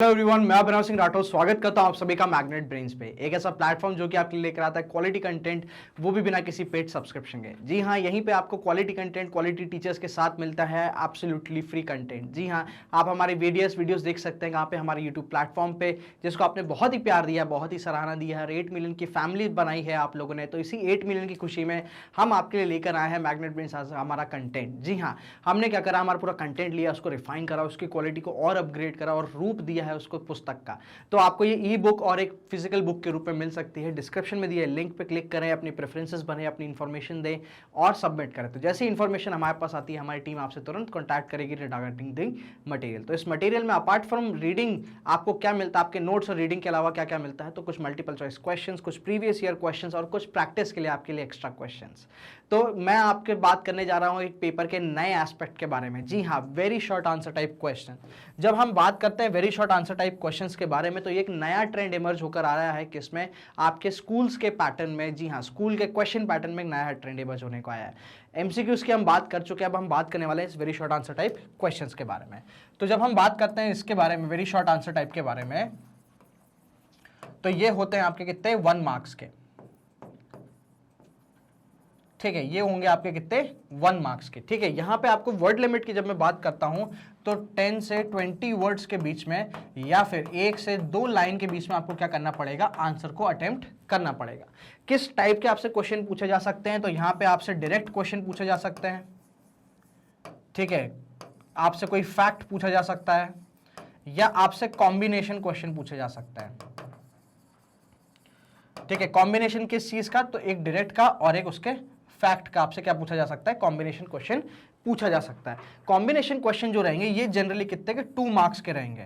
Hello everyone, मैं अभिनव सिंह राठौर स्वागत करता हूं आप सभी का मैग्नेट ब्रेन्स पे। एक ऐसा प्लेटफॉर्म जो कि आपके लिए लेकर आता है क्वालिटी कंटेंट, वो भी बिना किसी पेड सब्सक्रिप्शन के। जी हां, यहीं पे आपको क्वालिटी कंटेंट क्वालिटी टीचर्स के साथ मिलता है, एब्सोल्युटली फ्री कंटेंट। जी हां, आप हमारे वीडियोस देख सकते हैं कहाँ पे, हमारे यूट्यूब प्लेटफॉर्म पे, जिसको आपने बहुत ही प्यार दिया, बहुत ही सराहना दिया है। 8 मिलियन की फैमिली बनाई है आप लोगों ने, तो इसी 8 मिलियन की खुशी में हम आपके लिए लेकर आए हैं मैग्नेट ब्रेन्स हमारा कंटेंट। जी हाँ, हमने क्या करा, हमारा पूरा कंटेंट लिया, उसको रिफाइन करा, उसकी क्वालिटी को और अपग्रेड करा और रूप दिया है उसको पुस्तक का। तो आपको ये ई बुक और एक फिजिकल बुक के रूप में मिल सकती है। डिस्क्रिप्शन में दिए लिंक पे क्लिक करें, अपनी प्रेफरेंसेस भरें, अपनी इंफॉर्मेशन दें और सबमिट करें। तो जैसे इंफॉर्मेशन हमारे पास आती है, हमारी टीम आपसे तुरंत कॉन्टैक्ट करेगी रिगार्डिंग द मटेरियल। तो इस मटेरियल में अपार्ट फ्रॉम रीडिंग आपको क्या मिलता है, आपके नोट्स और रीडिंग के अलावा क्या क्या मिलता है, तो कुछ मल्टीपल चॉइस क्वेश्चंस, कुछ प्रीवियस ईयर क्वेश्चंस और कुछ प्रैक्टिस के लिए आपके लिए एक्स्ट्रा क्वेश्चंस। तो मैं आपके बात करने जा रहा हूं एक पेपर के नए एस्पेक्ट के बारे में। जी हाँ, very short answer type question. जब हम बात करते हैं very short answer type questions के बारे में, तो ये एक नया ट्रेंड इमर्ज होकर आ रहा है किसमें, आपके स्कूल्स के पैटर्न में। जी हाँ, स्कूल के क्वेश्चन पैटर्न में एक नया ट्रेंड इमर्ज होने को आया है। एमसीक्यूज की हम बात कर चुके हैं, अब हम बात करने वाले हैं इस very short answer type questions के बारे में। तो जब हम बात करते हैं इसके बारे में, वेरी शॉर्ट आंसर टाइप के बारे में, तो ये होते हैं आपके कितने 1 मार्क्स के। ठीक है, ये होंगे आपके कितने 1 मार्क्स के। ठीक है, यहां पे आपको वर्ड लिमिट की जब मैं बात करता हूं तो 10 से 20 वर्ड्स के बीच में या फिर 1 से 2 लाइन के बीच में आपको क्या करना पड़ेगा, आंसर को अटेम्प्ट करना पड़ेगा। किस टाइप के आपसे क्वेश्चन पूछे जा सकते हैं, तो यहां पे आपसे डायरेक्ट क्वेश्चन पूछे जा सकते हैं। ठीक है, आपसे कोई फैक्ट पूछा जा सकता है या आपसे कॉम्बिनेशन क्वेश्चन पूछे जा सकता है। ठीक है, कॉम्बिनेशन किस चीज का, तो एक डायरेक्ट का और एक उसके फैक्ट का आपसे क्या पूछा जा सकता है, कॉम्बिनेशन क्वेश्चन पूछा जा सकता है। कॉम्बिनेशन क्वेश्चन जो रहेंगे ये जनरली कितने के 2 मार्क्स के रहेंगे।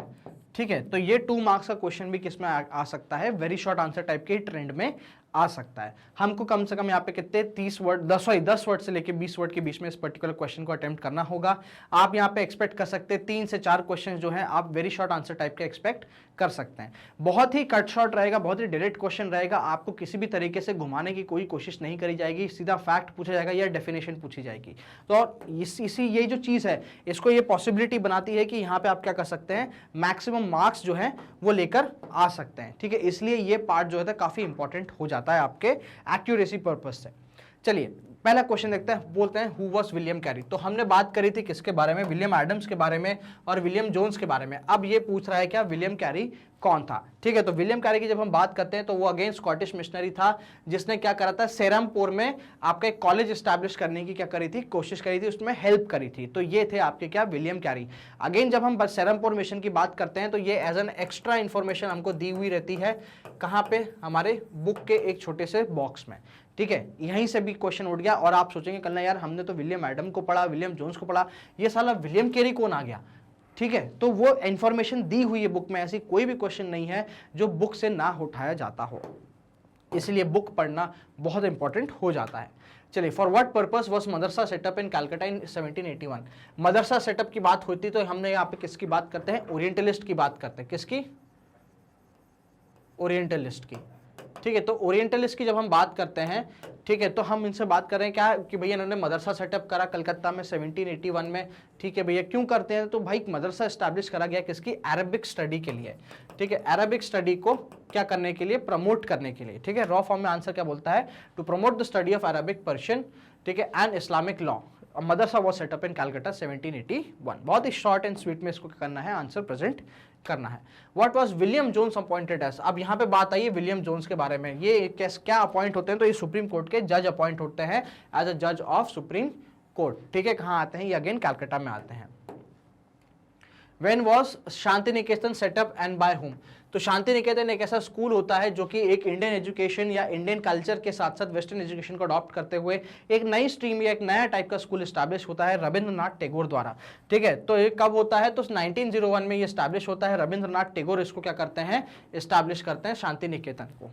ठीक है, तो ये 2 मार्क्स का क्वेश्चन भी किसमें आ सकता है, वेरी शॉर्ट आंसर टाइप के ट्रेंड में आ सकता है। हमको कम से कम यहाँ पे कितने 10 वर्ड से लेके 20 वर्ड के बीच में इस पर्टिकुलर क्वेश्चन को अटेम्प्ट करना होगा। आप यहाँ पे एक्सपेक्ट कर सकते हैं 3 से 4 क्वेश्चन जो है आप वेरी शॉर्ट आंसर टाइप के एक्सपेक्ट कर सकते हैं। बहुत ही कट शॉर्ट रहेगा, बहुत ही डायरेक्ट क्वेश्चन रहेगा, आपको किसी भी तरीके से घुमाने की कोई कोशिश नहीं करी जाएगी, सीधा फैक्ट पूछा जाएगा या डेफिनेशन पूछी जाएगी। तो इसी ये जो चीज है, इसको ये पॉसिबिलिटी बनाती है कि यहाँ पे आप क्या कर सकते हैं, मैक्सिमम मार्क्स जो है वो लेकर आ सकते हैं। ठीक है, इसलिए ये पार्ट जो है काफी इंपॉर्टेंट हो जाता है आपके एक्यूरेसी पर्पस से। चलिए पहला क्वेश्चन देखते हैं, बोलते हैं हु वाज विलियम कैरी। तो हमने बात करी थी किसके बारे में, विलियम एडम्स के बारे में और विलियम जोन्स के बारे में। अब ये पूछ रहा है क्या विलियम कैरी कौन था। ठीक है, तो विलियम कैरी की जब हम बात करते हैं तो वो अगेन स्कॉटिश मिशनरी था, जिसने क्या करा था, सेरमपुर में आपका एक कॉलेज एस्टैब्लिश करने की क्या करी थी, कोशिश करी थी, उसमें हेल्प करी थी। तो ये थे आपके क्या, विलियम कैरी। अगेन जब हम सेरमपुर मिशन की बात करते हैं तो ये एज एन एक्स्ट्रा इंफॉर्मेशन हमको दी हुई रहती है, कहाँ पे, हमारे बुक के एक छोटे से बॉक्स में। ठीक है, यहीं से भी क्वेश्चन उठ गया और आप सोचेंगे कल ना यार हमने तो विलियम एडम को पढ़ा, विलियम जोन्स को पढ़ा, ये साला विलियम कैरी कौन आ गया। ठीक है, तो वो इंफॉर्मेशन दी हुई है बुक में, ऐसी कोई भी क्वेश्चन नहीं है जो बुक से ना उठाया जाता हो, इसलिए बुक पढ़ना बहुत इंपॉर्टेंट हो जाता है। चलिए, for what purpose was Madrasa setup in Calcutta in 1781। Madrasa setup की बात होती तो हमने यहाँ पे किसकी बात करते हैं, ओरिएंटलिस्ट की बात करते हैं। किसकी, ओरिएंटलिस्ट की। ठीक है, तो ओरिएंटलिस्ट की जब हम बात करते हैं, ठीक है, तो हम इनसे बात कर रहे हैं क्या कि भैया इन्होंने मदरसा सेटअप करा कलकत्ता में 1781 में। ठीक है भैया, क्यों करते हैं, तो भाई मदरसा एस्टैब्लिश करा गया किसकी, अरबिक स्टडी के लिए। ठीक है, अरबिक स्टडी को क्या करने के लिए, प्रमोट करने के लिए। ठीक है, रॉ फॉर्म में आंसर क्या बोलता है, to promote the study of Arabic, Persian, ठीक है, and Islamic law. Madrasa was set up in Calcutta 1781। बहुत ही शॉर्ट एंड स्वीट में इसको क्या करना है, आंसर प्रेजेंट करना है। What was William Jones appointed as. अब यहाँ पे बात आई है विलियम जोन्स के बारे में, ये क्या अपॉइंट होते हैं, तो ये सुप्रीम कोर्ट के जज अपॉइंट होते हैं एज अ जज ऑफ सुप्रीम कोर्ट। ठीक है, कहाँ आते हैं, ये अगेन कलकत्ता में आते हैं। When was Shanti Niketan setup and by whom। तो शांति निकेतन एक ऐसा स्कूल होता है जो कि एक इंडियन एजुकेशन या इंडियन कल्चर के साथ साथ वेस्टर्न एजुकेशन को अडॉप्ट करते हुए एक नई स्ट्रीम या एक नया टाइप का स्कूल एस्टैब्लिश होता है रविंद्रनाथ टैगोर द्वारा। ठीक है, तो ये कब होता है, तो 1901 में ये एस्टैब्लिश होता है। रविंद्रनाथ टैगोर इसको क्या करते हैं, एस्टैब्लिश करते हैं शांति निकेतन को।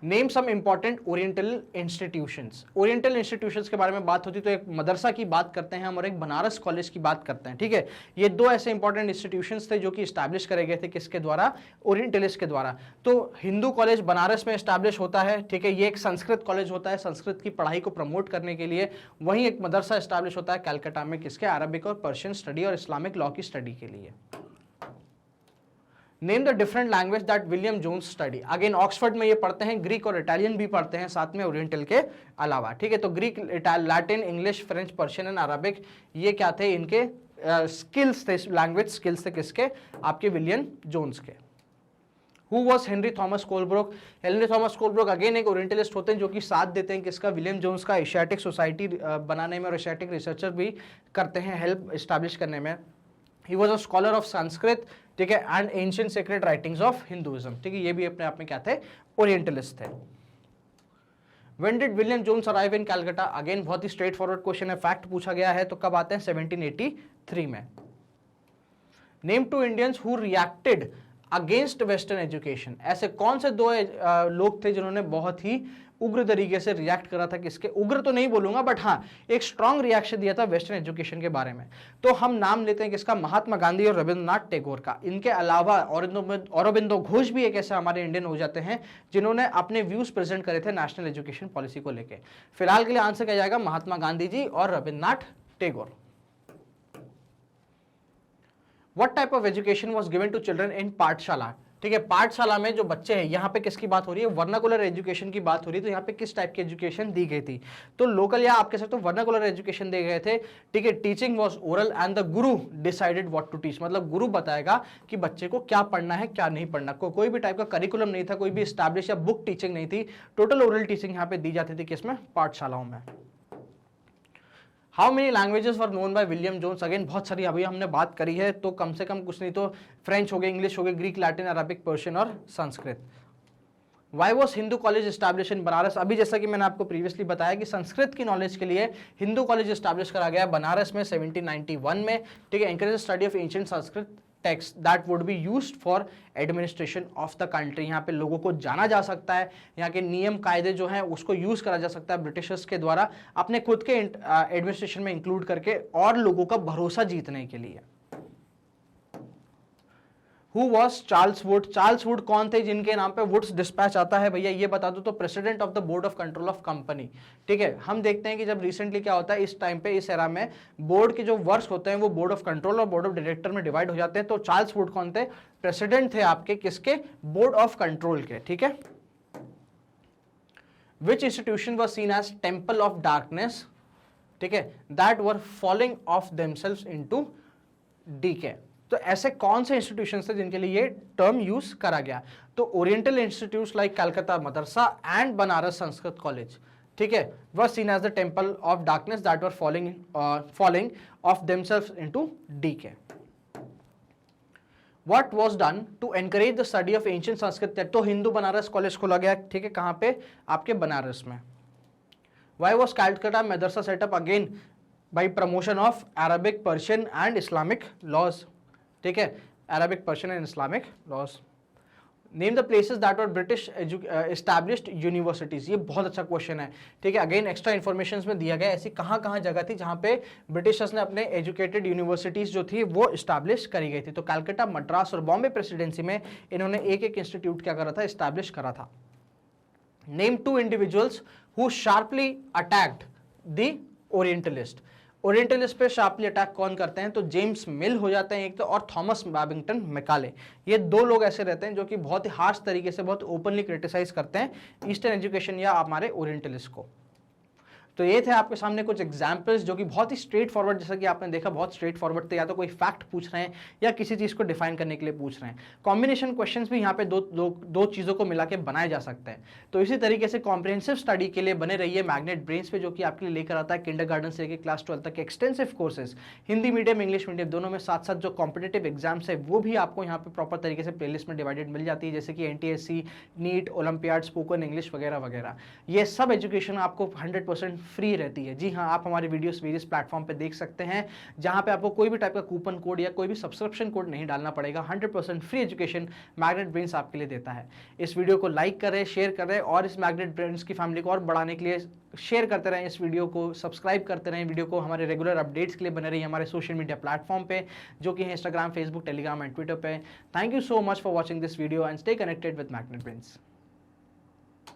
Name some important oriental institutions. Oriental institutions के बारे में बात होती तो एक मदरसा की बात करते हैं हम और एक बनारस कॉलेज की बात करते हैं। ठीक है, ये 2 ऐसे इंपॉर्टेंट इंस्टीट्यूशंस थे जो कि एस्टैब्लिश करे गए थे किसके द्वारा, ओरिएंटलिस्ट के द्वारा। तो हिंदू कॉलेज बनारस में एस्टैब्लिश होता है। ठीक है, ये एक संस्कृत कॉलेज होता है, संस्कृत की पढ़ाई को प्रमोट करने के लिए। वहीं एक मदरसा एस्टैब्लिश होता है कलकत्ता में, किसके, अरबिक और पर्शियन स्टडी और इस्लामिक लॉ की स्टडी के लिए। Name the different language that William Jones study. Again Oxford में ये पढ़ते हैं, ग्रीक और इटालियन भी पढ़ते हैं साथ में ओरिएंटल के अलावा, ठीक है। तो Greek, Latin, English, French, Persian and Arabic, ये क्या थे, इनके स्किल्स थे, लैंग्वेज स्किल्स थे किसके, आपके विलियम जोन्स के। Who was Henry Thomas Colebrook? Henry Thomas Colebrook again एक ओरिएंटलिस्ट होते हैं जो कि साथ देते हैं किसका, विलियम जोन्स का, एशियाटिक सोसाइटी बनाने में और एशियाटिक रिसर्चर भी करते हैं हेल्प इस्टेब्लिश करने में। He was a scholar of Sanskrit, ठीक है, and ancient secret writings of Hinduism, ठीक है, ये भी अपने आप में क्या थे, ओरिएंटलिस्ट थे। When did William Jones arrive in Calcutta? Again बहुत ही स्ट्रेट फॉरवर्ड क्वेश्चन है, फैक्ट पूछा गया है, तो कब आते हैं, 1783 में। Name two Indians who reacted against western education. ऐसे कौन से दो लोग थे जिन्होंने बहुत ही उग्र तरीके से रिएक्ट करा था, किसके, उग्र तो नहीं बोलूंगा बट हाँ एक स्ट्रॉन्ग रिएक्शन दिया था वेस्टर्न एजुकेशन के बारे में। तो हम नाम लेते हैं किसका, महात्मा गांधी और रविंद्रनाथ टैगोर का। इनके अलावा औरोबिंदो घोष भी एक ऐसे हमारे इंडियन हो जाते हैं जिन्होंने अपने व्यूज प्रेजेंट करे थे नेशनल एजुकेशन पॉलिसी को लेकर। फिलहाल के लिए आंसर क्या जाएगा, महात्मा गांधी जी और Rabindranath Tagore. What type of education was given to children in पाठशाला? ठीक है, पाठशाला में जो बच्चे हैं, यहाँ पे किसकी बात हो रही है, वर्नाकुलर एजुकेशन की बात हो रही है। तो यहाँ पे किस टाइप की एजुकेशन दी गई थी, तो लोकल या आप कह सकते हो वर्नाकुलर एजुकेशन दे गए थे, ठीक है। Teaching was oral and the Guru decided what to teach, मतलब गुरु बताएगा कि बच्चे को क्या पढ़ना है क्या नहीं पढ़ना। कोई भी टाइप का करिकुलम नहीं था, कोई भी एस्टैब्लिश या बुक टीचिंग नहीं थी, टोटल ओरल टीचिंग यहाँ पे दी जाती थी किसमें, पाठशालाओं में। How many languages were known by William Jones? Again बहुत सारी अभी हमने बात करी है, तो कम से कम कुछ नहीं तो फ्रेंच हो गए, इंग्लिश हो गए, ग्रीक, लैटिन, अरबिक, पर्शियन और Sanskrit. Why was Hindu college establish in Banaras? अभी जैसा कि मैंने आपको प्रीवियसली बताया कि संस्कृत की नॉलेज के लिए हिंदू कॉलेज एस्टैब्लिश करा गया बनारस में 1791 में, ठीक है। Encourage study of ancient Sanskrit text that would be used for administration of the country. यहाँ पे लोगों को जाना जा सकता है, यहाँ के नियम कायदे जो हैं उसको यूज करा जा सकता है ब्रिटिशर्स के द्वारा अपने खुद के एडमिनिस्ट्रेशन में इंक्लूड करके और लोगों का भरोसा जीतने के लिए। Who was Charles Wood? Charles Wood कौन थे जिनके नाम पे वुड्स डिस्पैच आता है भैया, ये बता दो। तो president of the board of control of company, ठीक है। हम देखते हैं कि जब रिसेंटली क्या होता है, इस टाइम पे, इस एरा में बोर्ड के जो वर्क्स होते हैं वो बोर्ड ऑफ कंट्रोल और बोर्ड ऑफ डायरेक्टर में डिवाइड हो जाते हैं। तो चार्ल्स वुड कौन थे, प्रेसिडेंट थे आपके किसके, बोर्ड ऑफ कंट्रोल के, ठीक है। Which institution was seen as temple of darkness, ठीक है, that were falling of themselves into decay. तो ऐसे कौन से इंस्टीट्यूशंस थे जिनके लिए ये टर्म यूज करा गया, तो oriental institutes like Calcutta Madrasa and Banaras Sanskrit college, ठीक है, were seen as the temple of darkness that were falling of themselves into decay. What was done to encourage the study of ancient Sanskrit? तो हिंदू बनारस कॉलेज खोला गया, ठीक है, कहाँ पे, आपके बनारस में। Why was Calcutta Madrasa setup? Again by promotion of Arabic, Persian and Islamic laws, ठीक है, Arabic, Persian and Islamic laws. Name the places that were British established universities. ये बहुत अच्छा क्वेश्चन है, ठीक है। अगेन एक्स्ट्रा इन्फॉर्मेशन में दिया गया ऐसी कहाँ कहाँ जगह थी जहाँ पे ब्रिटिशर्स ने अपने एजुकेटेड यूनिवर्सिटीज जो थी वो इस्टैब्लिश करी गई थी। तो कलकत्ता, मद्रास और बॉम्बे प्रेसिडेंसी में इन्होंने एक एक इंस्टीट्यूट क्या करा था, इस्टैब्लिश करा था। Name two individuals who sharply attacked the orientalist. Orientalist पे शार्पली अटैक कौन करते हैं, तो जेम्स मिल हो जाते हैं एक तो, और थॉमस बैबिंगटन मैकाले। ये दो लोग ऐसे रहते हैं जो कि बहुत ही हार्श तरीके से, बहुत ओपनली क्रिटिसाइज करते हैं ईस्टर्न एजुकेशन या हमारे ओरिएंटलिस्ट को। तो ये थे आपके सामने कुछ एग्जाम्पल्स जो कि बहुत ही स्ट्रेट फॉरवर्ड, जैसा कि आपने देखा बहुत स्ट्रेट फॉरवर्ड थे, या तो कोई फैक्ट पूछ रहे हैं या किसी चीज़ को डिफाइन करने के लिए पूछ रहे हैं। कॉम्बिनेशन क्वेश्चंस भी यहाँ पे दो चीज़ों को मिला के बनाए जा सकते हैं। तो इसी तरीके से कॉम्प्रिहेंसिव स्टडी के लिए बने रहिए मैग्नेट ब्रेन्स पे, जो कि आपके लिए लेकर आता है किंडरगार्टन से लेकर क्लास 12 तक के extensive courses, Hindi medium, English medium दोनों में। साथ साथ जो कॉम्पिटेटिव एग्जाम्स है वो भी आपको यहाँ पे प्रॉपर तरीके से प्लेलिस्ट में डिवाइडेड मिल जाती है, जैसे कि NTSC, NEET, olympiad, spoken English वगैरह वगैरह। ये सब एजुकेशन आपको 100% फ्री रहती है। जी हाँ, आप हमारे वीडियोस वेरियस प्लेटफॉर्म पे देख सकते हैं, जहां पे आपको कोई भी टाइप का कूपन कोड या कोई भी सब्सक्रिप्शन कोड नहीं डालना पड़ेगा। 100% फ्री एजुकेशन मैग्नेट ब्रेन्स आपके लिए देता है। इस वीडियो को लाइक करें, शेयर करें और इस मैग्नेट ब्रेन्स की फैमिली को और बढ़ाने के लिए शेयर करते रहें इस वीडियो को, सब्सक्राइब करते रहें वीडियो को। हमारे रेगुलर अपडेट्स के लिए बने रहिए हमारे सोशल मीडिया प्लेटफॉर्म पे, जो कि है Instagram, Facebook, Telegram and Twitter पे। Thank you so much for watching this video and stay connected with magnet brains.